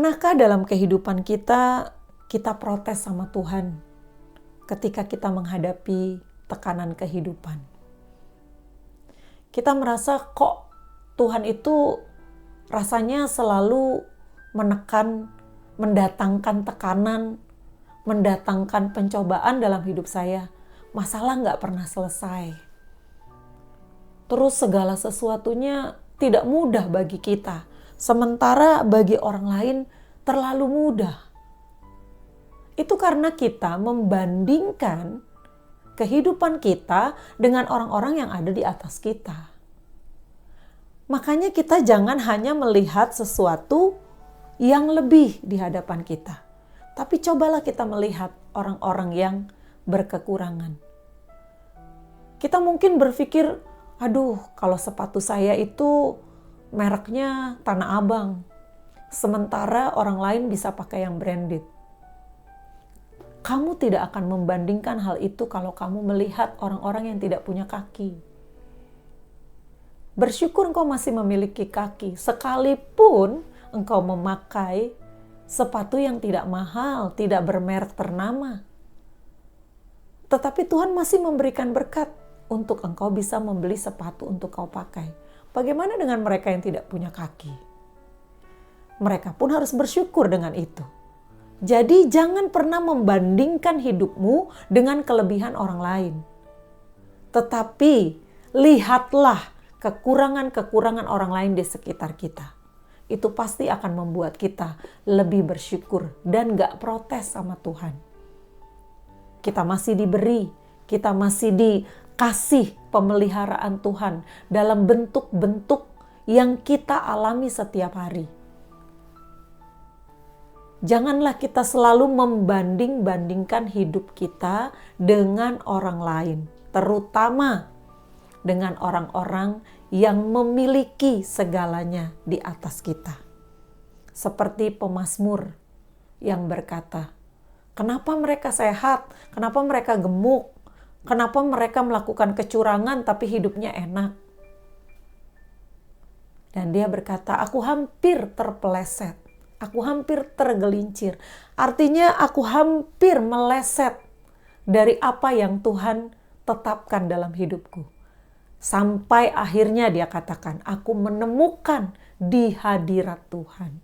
Pernahkah dalam kehidupan kita protes sama Tuhan ketika kita menghadapi tekanan kehidupan? Kita merasa kok Tuhan itu rasanya selalu menekan, mendatangkan tekanan, mendatangkan pencobaan dalam hidup saya. Masalah nggak pernah selesai. Terus segala sesuatunya tidak mudah bagi kita. Sementara bagi orang lain terlalu mudah. Itu karena kita membandingkan kehidupan kita dengan orang-orang yang ada di atas kita. Makanya kita jangan hanya melihat sesuatu yang lebih di hadapan kita. Tapi cobalah kita melihat orang-orang yang berkekurangan. Kita mungkin berpikir, aduh kalau sepatu saya itu mereknya Tanah Abang. Sementara orang lain bisa pakai yang branded. Kamu tidak akan membandingkan hal itu kalau kamu melihat orang-orang yang tidak punya kaki. Bersyukur engkau masih memiliki kaki, sekalipun engkau memakai sepatu yang tidak mahal, tidak bermerek ternama. Tetapi Tuhan masih memberikan berkat untuk engkau bisa membeli sepatu untuk kau pakai. Bagaimana dengan mereka yang tidak punya kaki? Mereka pun harus bersyukur dengan itu. Jadi jangan pernah membandingkan hidupmu dengan kelebihan orang lain. Tetapi lihatlah kekurangan-kekurangan orang lain di sekitar kita. Itu pasti akan membuat kita lebih bersyukur dan gak protes sama Tuhan. Kita masih diberi, kita masih dikasih pemeliharaan Tuhan dalam bentuk-bentuk yang kita alami setiap hari. Janganlah kita selalu membanding-bandingkan hidup kita dengan orang lain, terutama dengan orang-orang yang memiliki segalanya di atas kita. Seperti pemazmur yang berkata, kenapa mereka sehat? Kenapa mereka gemuk? Kenapa mereka melakukan kecurangan tapi hidupnya enak? Dan dia berkata, aku hampir terpeleset. Aku hampir tergelincir. Artinya aku hampir meleset dari apa yang Tuhan tetapkan dalam hidupku. Sampai akhirnya dia katakan, aku menemukan di hadirat Tuhan.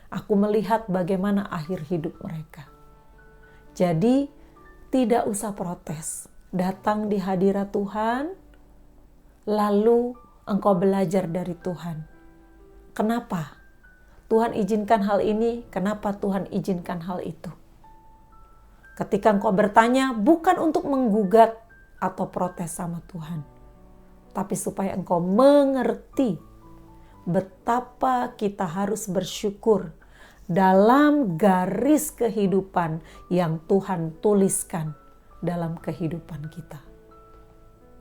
Aku melihat bagaimana akhir hidup mereka. Jadi tidak usah protes. Datang di hadirat Tuhan, lalu engkau belajar dari Tuhan. Kenapa Tuhan izinkan hal ini? Kenapa Tuhan izinkan hal itu? Ketika engkau bertanya, bukan untuk menggugat atau protes sama Tuhan, tapi supaya engkau mengerti betapa kita harus bersyukur dalam garis kehidupan yang Tuhan tuliskan dalam kehidupan kita.